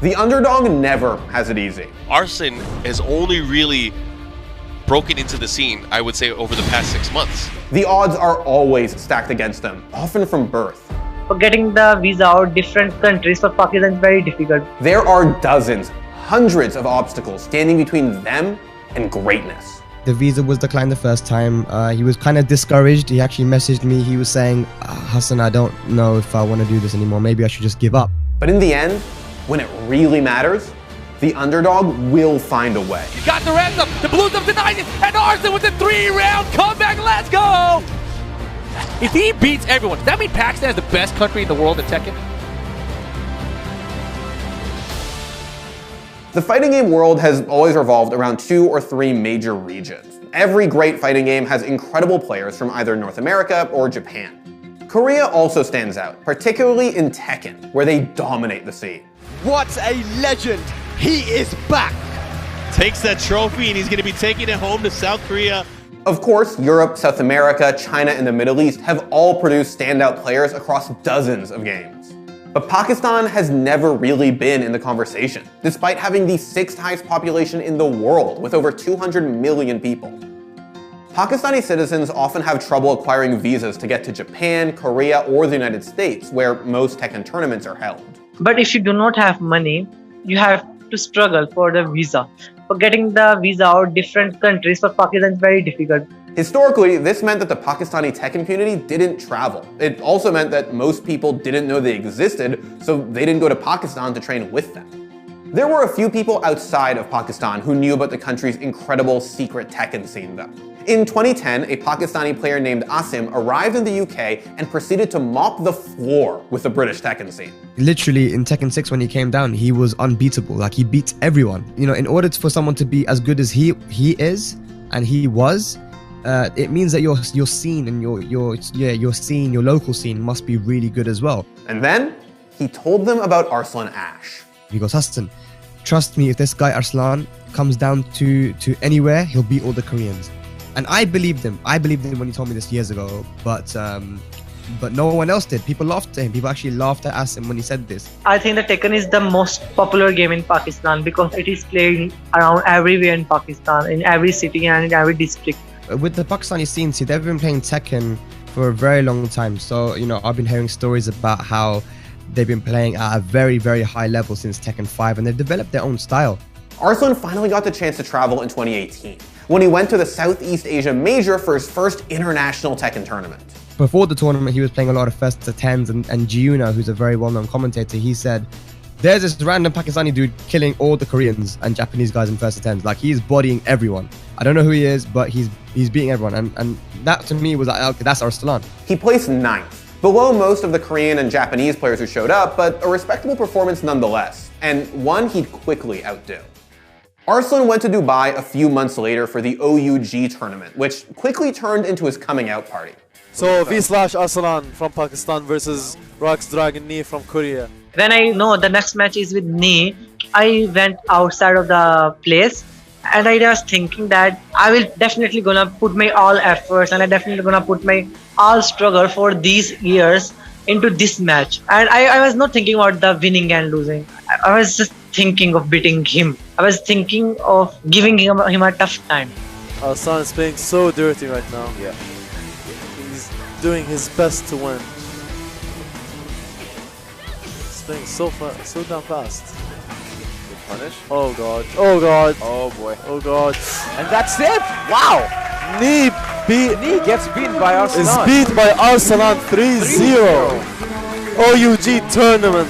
The underdog never has it easy. Arslan has only really broken into the scene, I would say, over the past 6 months. The odds are always stacked against them, often from birth. For getting the visa out different countries for Pakistan is very difficult. There are dozens, hundreds of obstacles standing between them and greatness. The visa was declined the first time. He was kind of discouraged. He actually messaged me. He was saying, Hassan, I don't know if I want to do this anymore. Maybe I should just give up. But in the end, when it really matters, the underdog will find a way. You got the ransom, the Blues have denied it, and Arslan with a 3-round comeback, let's go! If he beats everyone, does that mean Pakistan is the best country in the world at Tekken? The fighting game world has always revolved around 2 or 3 major regions. Every great fighting game has incredible players from either North America or Japan. Korea also stands out, particularly in Tekken, where they dominate the scene. What a legend! He is back! Takes that trophy and he's going to be taking it home to South Korea. Of course, Europe, South America, China, and the Middle East have all produced standout players across dozens of games. But Pakistan has never really been in the conversation, despite having the 6th highest population in the world, with over 200 million people. Pakistani citizens often have trouble acquiring visas to get to Japan, Korea, or the United States, where most Tekken tournaments are held. But if you do not have money, you have to struggle for the visa. For getting the visa out different countries for Pakistan is very difficult. Historically, this meant that the Pakistani Tekken community didn't travel. It also meant that most people didn't know they existed, so they didn't go to Pakistan to train with them. There were a few people outside of Pakistan who knew about the country's incredible secret Tekken scene though. In 2010, a Pakistani player named Asim arrived in the UK and proceeded to mop the floor with the British Tekken scene. Literally in Tekken 6 when he came down, he was unbeatable. Like, he beats everyone. You know, in order for someone to be as good as he is and he was, it means that your scene and your local scene must be really good as well. And then he told them about Arslan Ash. He goes, Hassan, trust me, if this guy Arslan comes down to anywhere, he'll beat all the Koreans. And I believed him. I believed him when he told me this years ago, but no one else did. People laughed at him. People actually laughed at Asim when he said this. I think that Tekken is the most popular game in Pakistan because it is played around everywhere in Pakistan, in every city and in every district. With the Pakistani scene, see, they've been playing Tekken for a very long time. So, you know, I've been hearing stories about how they've been playing at a very, very high level since Tekken 5, and they've developed their own style. Arslan finally got the chance to travel in 2018, when he went to the Southeast Asia Major for his first international Tekken tournament. Before the tournament, he was playing a lot of first to 10s, and Giuna, who's a very well-known commentator, he said, there's this random Pakistani dude killing all the Koreans and Japanese guys in first to 10s. Like, he's bodying everyone. I don't know who he is, but he's beating everyone. And that to me was like, okay, that's Arslan. He placed 9th, below most of the Korean and Japanese players who showed up, but a respectable performance nonetheless, and one he'd quickly outdo. Arslan went to Dubai a few months later for the OUG tournament, which quickly turned into his coming out party. So V/Arslan from Pakistan versus Rox Dragon Knee from Korea. When I know the next match is with Knee, I went outside of the place and I was thinking that I will definitely gonna put my all efforts and I definitely gonna put my all struggle for these years into this match. And I was not thinking about the winning and losing. I was just thinking of beating him. I was thinking of giving him a tough time. Arslan is playing so dirty right now. Yeah. He's doing his best to win. He's playing so damn fast. Punish. Oh god. Oh god. Oh boy. Oh god. And that's it! Wow! Knee Gets beaten by Arslan. is beat by Arslan 3-0. OUG tournament.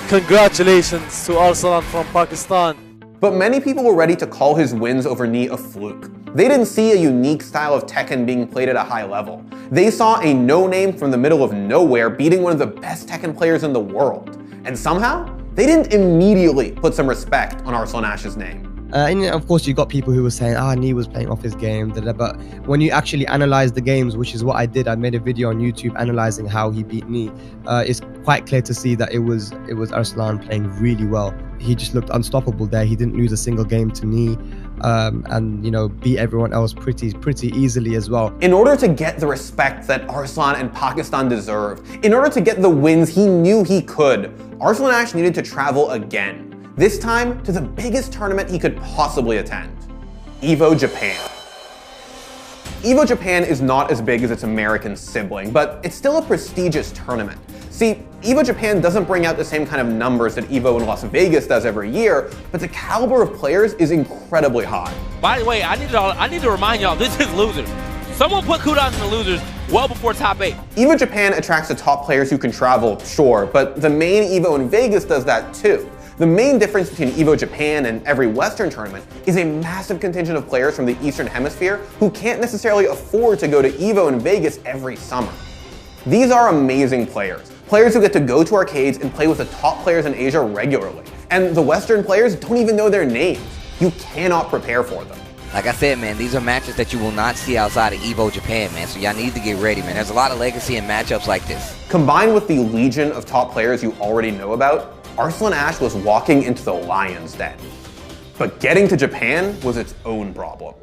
Congratulations to Arslan from Pakistan. But many people were ready to call his wins over Knee a fluke. They didn't see a unique style of Tekken being played at a high level. They saw a no-name from the middle of nowhere beating one of the best Tekken players in the world. And somehow, they didn't immediately put some respect on Arslan Ash's name. And of course, you got people who were saying, Knee was playing off his game, but when you actually analyze the games, which is what I did, I made a video on YouTube analyzing how he beat Knee. It's quite clear to see that it was Arslan playing really well. He just looked unstoppable there. He didn't lose a single game to Knee, and you know, beat everyone else pretty easily as well. In order to get the respect that Arslan and Pakistan deserve, in order to get the wins he knew he could, Arslan Ash needed to travel again. this time to the biggest tournament he could possibly attend, EVO Japan. EVO Japan is not as big as its American sibling, but it's still a prestigious tournament. See, EVO Japan doesn't bring out the same kind of numbers that EVO in Las Vegas does every year, but the caliber of players is incredibly high. By the way, I need to remind y'all, this is losers. Someone put Kudos in the losers well before top 8. EVO Japan attracts the top players who can travel, sure, but the main EVO in Vegas does that too. The main difference between EVO Japan and every Western tournament is a massive contingent of players from the Eastern Hemisphere who can't necessarily afford to go to EVO in Vegas every summer. These are amazing players who get to go to arcades and play with the top players in Asia regularly. And the Western players don't even know their names. You cannot prepare for them. Like I said, man, these are matches that you will not see outside of EVO Japan, man, so y'all need to get ready, man. There's a lot of legacy in matchups like this. Combined with the legion of top players you already know about, Arslan Ash was walking into the lion's den. But getting to Japan was its own problem.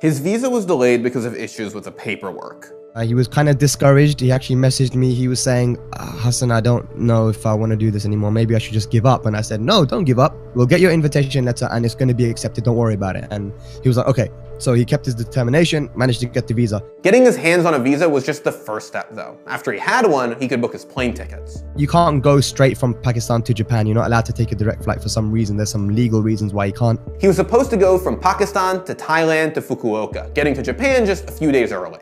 His visa was delayed because of issues with the paperwork. He was kind of discouraged. He actually messaged me. He was saying, Hassan, I don't know if I want to do this anymore. Maybe I should just give up. And I said, no, don't give up. We'll get your invitation letter and it's going to be accepted. Don't worry about it. And he was like, okay. So he kept his determination, managed to get the visa. Getting his hands on a visa was just the first step though. After he had one, he could book his plane tickets. You can't go straight from Pakistan to Japan. You're not allowed to take a direct flight for some reason. There's some legal reasons why you can't. He was supposed to go from Pakistan to Thailand to Fukuoka, getting to Japan just a few days early.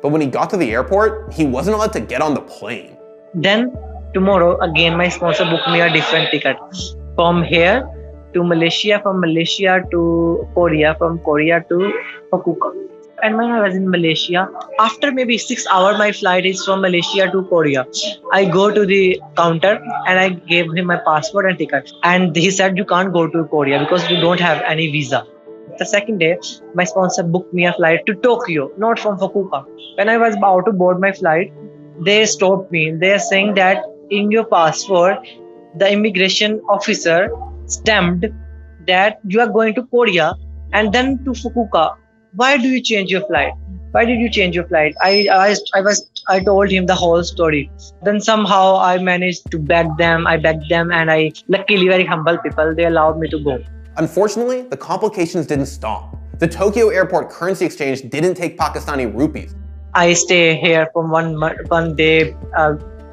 But when he got to the airport, he wasn't allowed to get on the plane. Then tomorrow, again, my sponsor booked me a different ticket. From here to Malaysia, from Malaysia to Korea, from Korea to Fukuoka. And when I was in Malaysia, after maybe 6 hours, my flight is from Malaysia to Korea. I go to the counter and I gave him my passport and ticket. And he said, you can't go to Korea because you don't have any visa. The second day, my sponsor booked me a flight to Tokyo, not from Fukuoka. When I was about to board my flight, they stopped me. They are saying that in your passport, the immigration officer stamped that you are going to Korea and then to Fukuoka. Why do you change your flight? Why did you change your flight? I told him the whole story. Then somehow I managed to beg them. I begged them and I, luckily very humble people, they allowed me to go. Unfortunately, the complications didn't stop. The Tokyo airport currency exchange didn't take Pakistani rupees. I stay here for one day,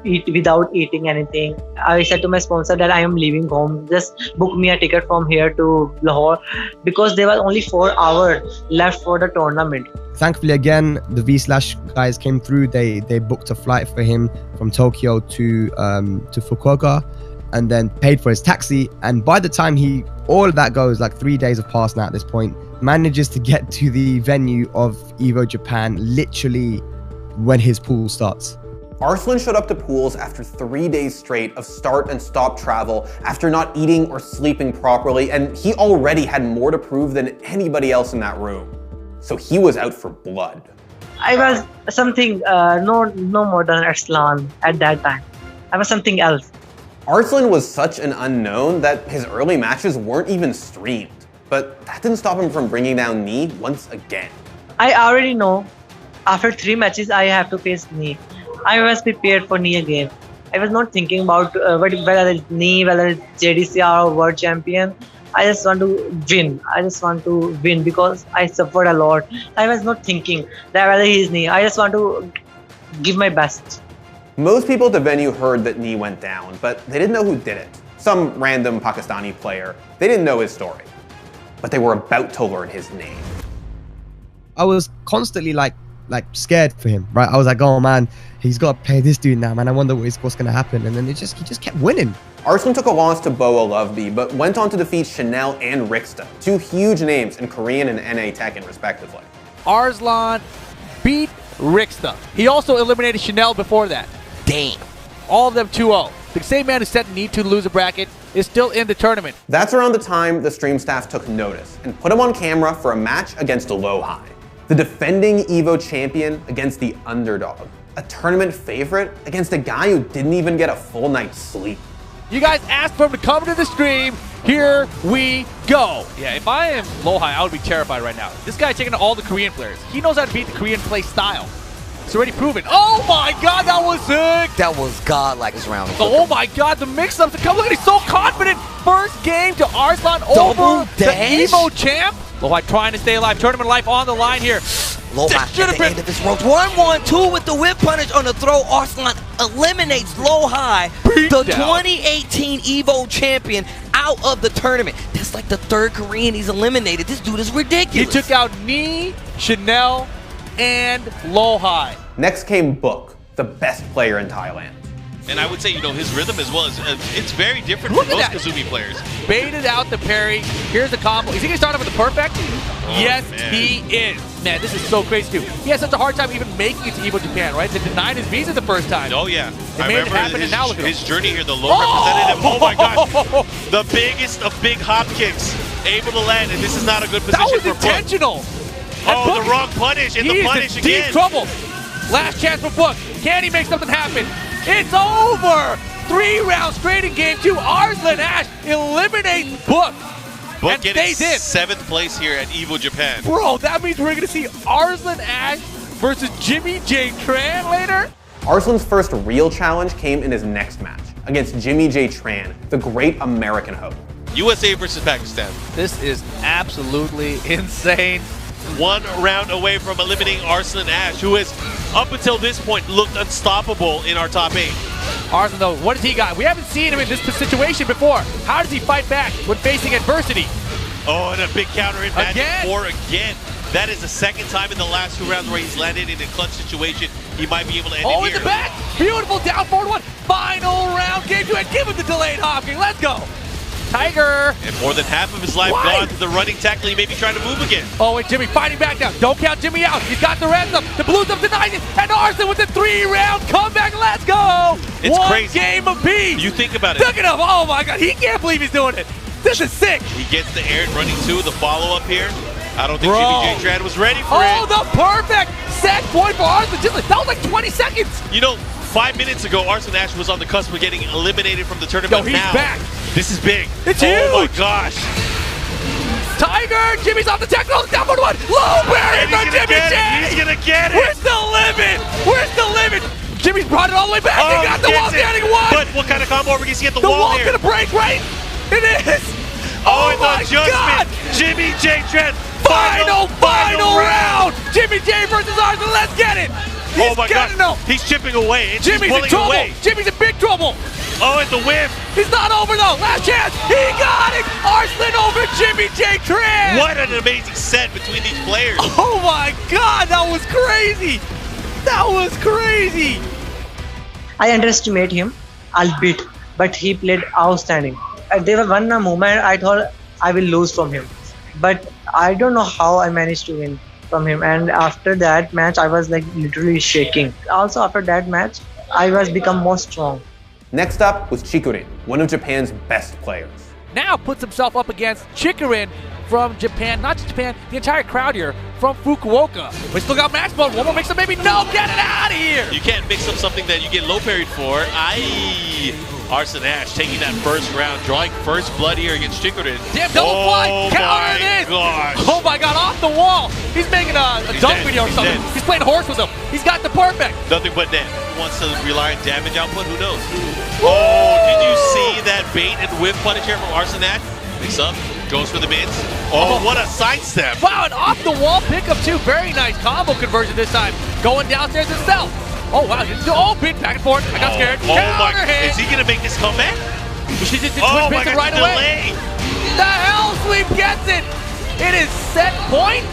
eat without eating anything. I said to my sponsor that I am leaving home. Just book me a ticket from here to Lahore because there was only 4 hours left for the tournament. Thankfully, again, the V-Slash guys came through. They booked a flight for him from Tokyo to Fukuoka, and then paid for his taxi. And by the time all of that goes, like 3 days have passed now at this point, manages to get to the venue of EVO Japan literally when his pool starts. Arslan showed up to pools after 3 days straight of start and stop travel, after not eating or sleeping properly, and he already had more to prove than anybody else in that room. So he was out for blood. I was something, no more than Arslan at that time. I was something else. Arslan was such an unknown that his early matches weren't even streamed. But that didn't stop him from bringing down Knee once again. I already know, after 3 matches, I have to face Knee. I was prepared for Knee again. I was not thinking about whether it's Knee, whether it's JDCR or World Champion. I just want to win. I just want to win because I suffered a lot. I was not thinking that whether he's Knee. I just want to give my best. Most people at the venue heard that Knee went down, but they didn't know who did it. Some random Pakistani player. They didn't know his story. But they were about to learn his name. I was constantly like scared for him, right? I was like, oh man, he's got to play this dude now, man. I wonder what's going to happen. And then he just kept winning. Arslan took a loss to Boa Loveby, but went on to defeat Chanel and Rixta, 2 huge names in Korean and NA Tekken, respectively. Arslan beat Rixta. He also eliminated Chanel before that. Damn. All of them 2-0. The same man who said need to lose a bracket is still in the tournament. That's around the time the stream staff took notice and put him on camera for a match against Lohai, the defending EVO champion against the underdog, a tournament favorite against a guy who didn't even get a full night's sleep. You guys asked for him to come to the stream. Here we go. Yeah, if I am Lohai, I would be terrified right now. This guy taking all the Korean players. He knows how to beat the Korean play style. It's already proven. Oh my god, that was sick! That was godlike this round. Oh my god, the mix-ups. Come look at, he's so confident. First game to Arslan Double over the dash. Evo champ. Lohai trying to stay alive. Tournament life on the line here. Lohai at the end of this road. 1-1-2 with the whip punish on the throw. Arslan eliminates Lohai, the 2018 Evo champion, out of the tournament. That's like the third Korean he's eliminated. This dude is ridiculous. He took out Nee, Chanel, and Lohai. Next came Book, the best player in Thailand. And I would say, you know, his rhythm as well is it's very different Look from most at that. Kazumi players. Baited out the parry. Here's the combo. Is he going to start off with the perfect? Yes, man. he is. Man, this is so crazy too. He had such a hard time even making it to Evo Japan, right? They denied his visa the first time. Oh yeah, They made it happen, and now look at his him. journey here. The low representative. Oh my gosh, the biggest of big hop kicks, able to land, and this is not a good position That was for Book. intentional. Oh, Book- the wrong punish, and He the is punish in deep again. trouble. Last chance for Book. Can he make something happen? It's over. 3 rounds straight in game 2. Arslan Ash eliminates Book. Book and getting stays in. 7th place here at Evo Japan. Bro, that means we're going to see Arslan Ash versus Jimmy J. Tran later? Arslan's first real challenge came in his next match against Jimmy J. Tran, the great American hope. USA versus Pakistan. This is absolutely insane. 1 round away from eliminating Arslan Ash, who has, up until this point, looked unstoppable in our top 8. Arslan, though, what does he got? We haven't seen him in this situation before. How does he fight back when facing adversity? Oh, and a big counter hit magic Again? 4 again. That is the second time in the last 2 rounds where he's landed in a clutch situation. He might be able to end it Oh, in here. the back! Beautiful down forward 1. Final round, game 2, and give him the delayed hopking. Let's go! Tiger! And more than half of his life Why? gone to the running tackle. He may be trying to move again. Oh, and Jimmy fighting back now. Don't count Jimmy out. He's got the ransom. The Blues up tonight. And Arslan with the 3-round comeback. Let's go! It's 1 crazy. game apiece. You think about it. Look at him. Oh, my God. He can't believe he's doing it. This is sick. He gets the air running 2, the follow-up here. I don't think Bro. Jimmy J. Tran was ready for Oh, it. the perfect set point for Arslan. That was like 20 seconds. You know, 5 minutes ago, Arslan Ash was on the cusp of getting eliminated from the tournament. Yo, he's now, back. This is big. It's Oh huge. my gosh. Tiger. Jimmy's off the tackle. Down for 1. Low barrier And for he's gonna Jimmy get J. it. He's gonna get it. Where's the limit? Where's the limit? Jimmy's brought it all the way back. He got the gets wall it. standing 1. But what kind of combo are we gonna see at the The wall wall's here? gonna break, right? It is. Oh, and my the adjustment. God. Jimmy J. Tran. Final round. Jimmy J versus Arslan. Let's get it. He's Oh my getting God. him. He's chipping away. It's Jimmy's in pulling trouble. away. Jimmy's in big trouble. Oh, and the whip. He's not over though. Last chance. He got it. Arslan over Jimmy J. Tran. What an amazing set between these players. Oh my God. That was crazy. That was crazy. I underestimate him, albeit, but he played outstanding. There was one moment I thought I will lose from him, but I don't know how I managed to win from him. And after that match, I was like literally shaking. Also after that match, I was become more strong. Next up was Chikurin, one of Japan's best players. Now puts himself up against Chikurin from Japan, not just Japan, the entire crowd here from Fukuoka. We still got match mode. One more mix up, maybe. No, get it out of here. You can't mix up something that you get low parried for. Arslan Ash taking that first round, drawing first blood here against Chikurin. Damn, double fly. Counter this. Gosh. Oh my God, off the wall. He's making a dunk dead. video or He's something. dead. He's playing horse with him. He's got the perfect. Nothing but net. Wants to rely on damage output, who knows? Oh, did you see that bait and whip punish here from Arslan Ash? Mix up, goes for the mids. Oh, what a sidestep. Wow, an off the wall pickup too. Very nice combo conversion this time. Going downstairs himself. Oh wow, oh, big back and forth. I got scared. Oh my, Counter hit. is he gonna make this comeback? She just did Oh twitch my picks gosh, right away. delay. The hell sweep gets it. It is set point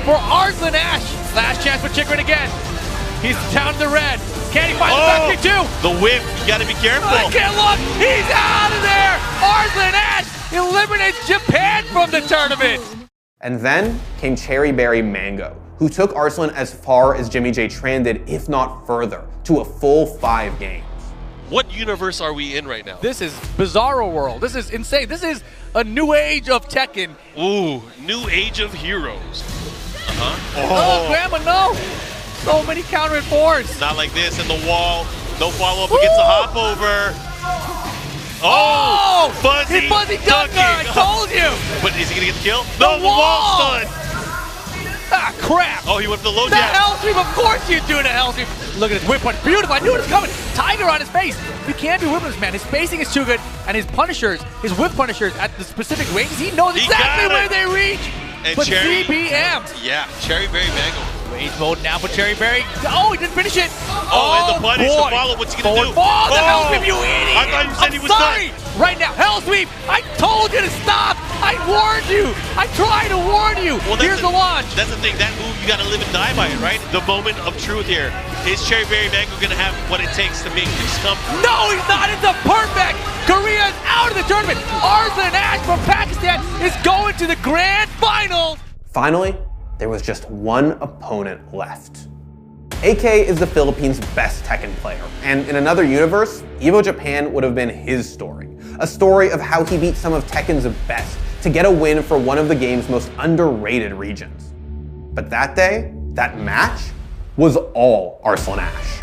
for Arslan Ash. Last chance for Chikurin again. He's down to the red. Can he find the back kick too? The whip, you gotta be careful. I can't look. He's out of there. Arslan Ash eliminates Japan from the tournament. And then came Cherry Berry Mango, who took Arslan as far as Jimmy J. Tran did, if not further, to a full 5 games. What universe are we in right now? This is Bizarro World. This is insane. This is a new age of Tekken. Ooh, new age of heroes. Oh, Grandma, no. So many counter and fours. Not like this in the wall. No follow-up against the hop over. Oh, fuzzy, Dunker, I told you. But is he gonna get the kill? The No, the wall wall. stun. crap! Oh, he went for the low The jab. hell sweep, of course you're doing a hell sweep. Look at his whip punch, beautiful, I knew it was coming. Tiger on his face. You can't be whipping this man. His spacing is too good, and his punishers, his whip punishers at the specific ranges, he knows exactly where they reach. And But Cherry, CBM. yeah, Cherry Berry Mango. Rage mode now for Cherry Berry. Oh, he didn't finish it. Oh, and the punish, the boy. follow, what's he gonna do? Oh, the hell sweep, you idiot! I thought you said he was sorry. done. Right now, hell sweep. I told you to stop. I warned you. I tried to warn you. Well, Here's the launch. That's the thing. That move, you got to live and die by it, right? The moment of truth here. Is Cherry Berry Mango going to have what it takes to make this come? No, he's not. It's a perfect. Korea is out of the tournament. Arslan Ash from Pakistan is going to the grand final. Finally, there was just one opponent left. AK is the Philippines' best Tekken player, and in another universe, Evo Japan would have been his story. A story of how he beat some of Tekken's best to get a win for one of the game's most underrated regions. But that day, that match, was all Arslan Ash.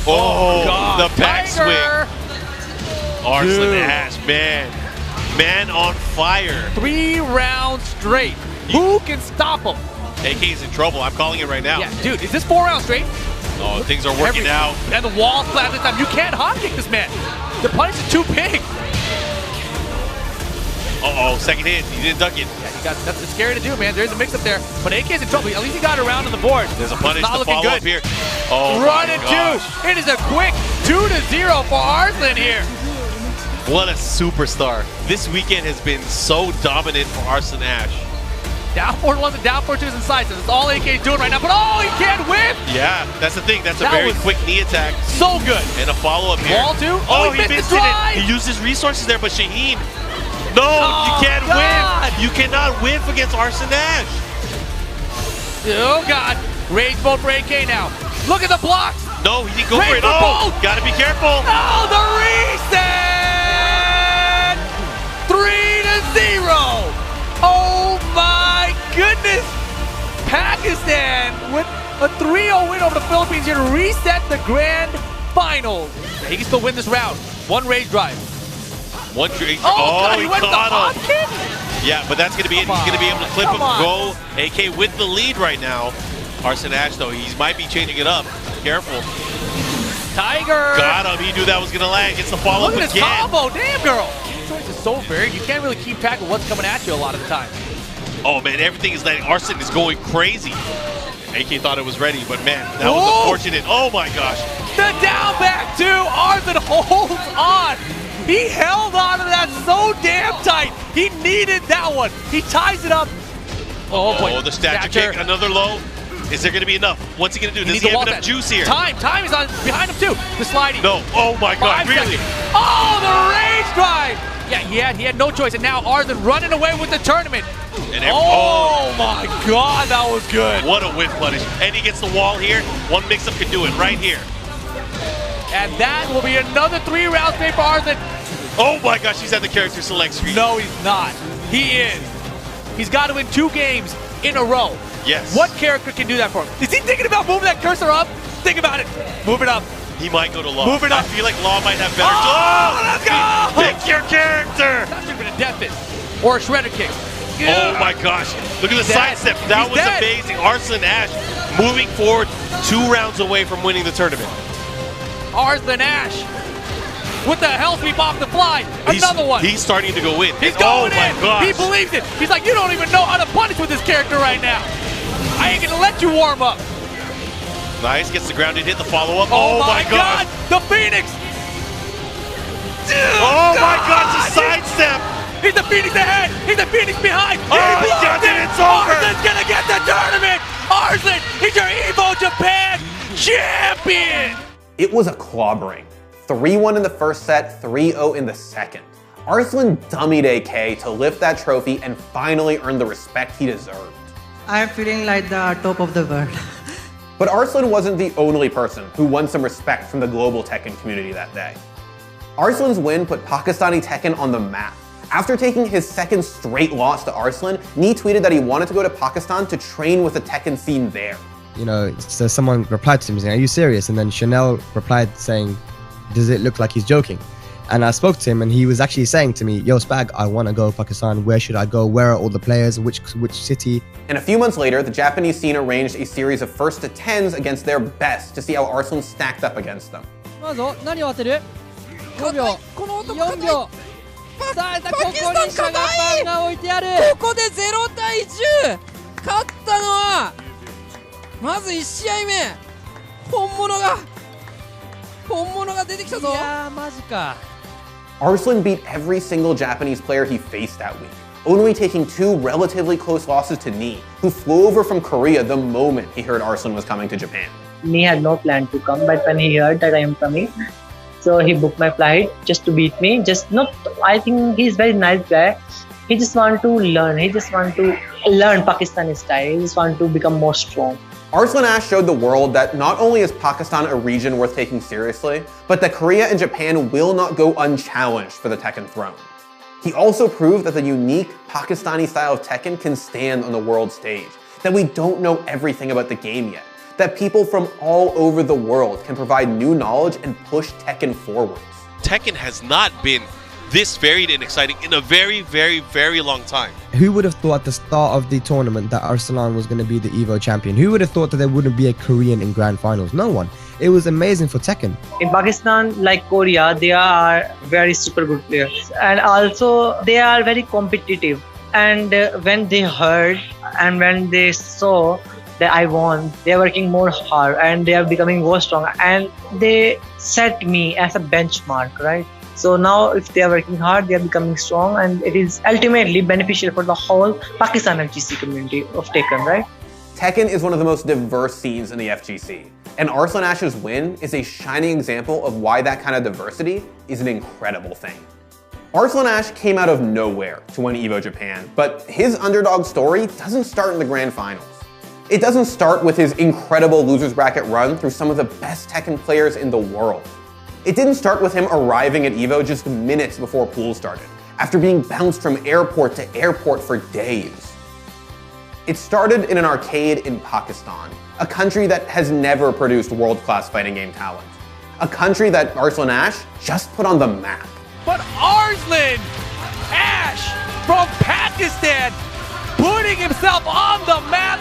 Oh, God. the back Tiger. swing. Arslan Ash, man on fire. 3 rounds straight. Who can stop him? AK's in trouble. I'm calling it right now. Yeah, dude, is this 4 rounds straight? Oh, things are working out. And the wall flat this time. You can't hop kick this man. The punch is too big. Uh-oh, second hit. He didn't duck it. Yeah, that's scary to do, man. There's a mix up there. But AK's in trouble. At least he got around on the board. There's a punish Not to looking follow good. up here. Oh, Run my and gosh. two. It is a quick 2-0 for Arslan here. What a superstar. This weekend has been so dominant for Arslan Ash. Down 4-1s and down 4-2s and sides. That's all AK's doing right now. But oh, he can't whip. Yeah, that's the thing. That's a That very was quick knee attack. So good. And a follow-up here. Wall two. Oh, he missed the it. drive. He used his resources there, but Shaheen. No, Oh, you can't God. whiff. You cannot whiff against Arslan Ash. Oh, God. Rage mode for AK now. Look at the blocks. No, he didn't go for Rage it. for Oh, both. gotta be careful. Oh, the reset! 3-0. Oh, my goodness. Pakistan with a 3-0 win over the Philippines here to reset the grand final. He can still win this round. One rage drive. One tree. God, he he went with the caught hop him. kick? Yeah, but that's going to be it. He's going to be able to clip Come him, on. go. AK with the lead right now. Arslan Ash, though, he might be changing it up. Careful. Tiger. Got him. He knew that was going to land. Gets the follow-up Look at again. this combo. Damn, girl. This choice is so varied. You can't really keep track of what's coming at you a lot of the time. Oh, man, everything is letting. Arslan is going crazy. AK thought it was ready, but, man, that was unfortunate. Oh, my gosh. The down back two. Arslan holds on. He held on to that so damn tight. He needed that one. He ties it up. Oh, boy. Oh, the statue kick. Another low. Is there going to be enough? What's he going to do? Does he have enough juice here? Time is on behind him too. The sliding. No. Oh, my God. 5 Really? seconds. Oh, the rage drive. Yeah, he had no choice. And now Arslan running away with the tournament. And Oh, my God, that was good. What a whip punish. And he gets the wall here. One mix-up can do it right here. And that will be another 3 rounds straight for Arslan. Oh my gosh, he's at the character select screen. No, he's not. He is. He's got to win 2 games in a row. Yes. What character can do that for him? Is he thinking about moving that cursor up? Think about it. Move it up. He might go to Law. Move it up. I feel like Law might have better. Oh, let's go! Pick your character! That should have been a death hit. Or a shredder kick. Oh my gosh. Look at the sidestep. That was amazing. Arslan Ash moving forward 2 rounds away from winning the tournament. Arslan Ash with the hell sweep off the fly. Another one. He's starting to go in. He's going oh my in. gosh. He believes it. He's like, you don't even know how to punish with this character right now. I ain't gonna let you warm up. Nice. Gets the grounded hit, the follow-up. Oh my God. The Phoenix. Oh my God. It's a sidestep. He's the Phoenix ahead. He's the Phoenix behind. Oh, he got it. It's over. Arslan's gonna get the tournament. Arslan, he's your Evo Japan champion. It was a clobbering. 3-1 in the first set, 3-0 in the second. Arslan dummied AK to lift that trophy and finally earn the respect he deserved. I'm feeling like the top of the world. But Arslan wasn't the only person who won some respect from the global Tekken community that day. Arslan's win put Pakistani Tekken on the map. After taking his second straight loss to Arslan, Nee tweeted that he wanted to go to Pakistan to train with the Tekken scene there. You know, so someone replied to him saying, "Are you serious?" And then Chanel replied saying, "Does it look like he's joking?" And I spoke to him, and he was actually saying to me, yo, Spag, I want to go Pakistan. Where should I go? Where are all the players? Which city? And a few months later, the Japanese scene arranged a series of first to 10s against their best to see how Arslan stacked up against them. まず何を当てる ?5 秒。4秒。さあ、ここにシャガパンが置いてある。ここで0対10。勝ったのはまず1試合目。本物が出てきたぞ。いやー、マジか。Arslan beat every single Japanese player he faced that week, only taking 2 relatively close losses to Nee, who flew over from Korea the moment he heard Arslan was coming to Japan. Nee had no plan to come, but when he heard that I am coming, so he booked my flight just to beat me. I think he's a very nice guy. He just want to learn. He just want to learn Pakistani style. He just want to become more strong. Arslan Ash showed the world that not only is Pakistan a region worth taking seriously, but that Korea and Japan will not go unchallenged for the Tekken throne. He also proved that the unique Pakistani style of Tekken can stand on the world stage, that we don't know everything about the game yet, that people from all over the world can provide new knowledge and push Tekken forwards. Tekken has not been this varied and exciting in a very, very, very long time. Who would have thought at the start of the tournament that Arslan was going to be the EVO champion? Who would have thought that there wouldn't be a Korean in grand finals? No one. It was amazing for Tekken. In Pakistan, like Korea, they are very super good players. And also, they are very competitive. And when they heard and when they saw that I won, they are working more hard and they are becoming more strong. And they set me as a benchmark, right? So now if they are working hard, they are becoming strong, and it is ultimately beneficial for the whole Pakistan FGC community of Tekken, right? Tekken is one of the most diverse scenes in the FGC, and Arslan Ash's win is a shining example of why that kind of diversity is an incredible thing. Arslan Ash came out of nowhere to win EVO Japan, but his underdog story doesn't start in the grand finals. It doesn't start with his incredible losers bracket run through some of the best Tekken players in the world. It didn't start with him arriving at EVO just minutes before pool started, after being bounced from airport to airport for days. It started in an arcade in Pakistan, a country that has never produced world-class fighting game talent. A country that Arslan Ash just put on the map. But Arslan Ash from Pakistan putting himself on the map.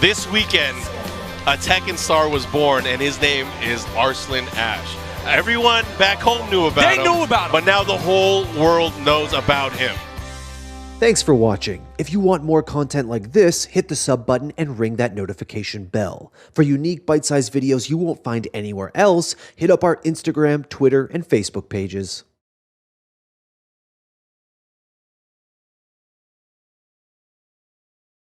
This weekend, a Tekken star was born, and his name is Arslan Ash. Everyone back home knew about him. They knew about him. But now the whole world knows about him. Thanks for watching. If you want more content like this, hit the sub button and ring that notification bell. For unique bite-sized videos you won't find anywhere else, hit up our Instagram, Twitter, and Facebook pages.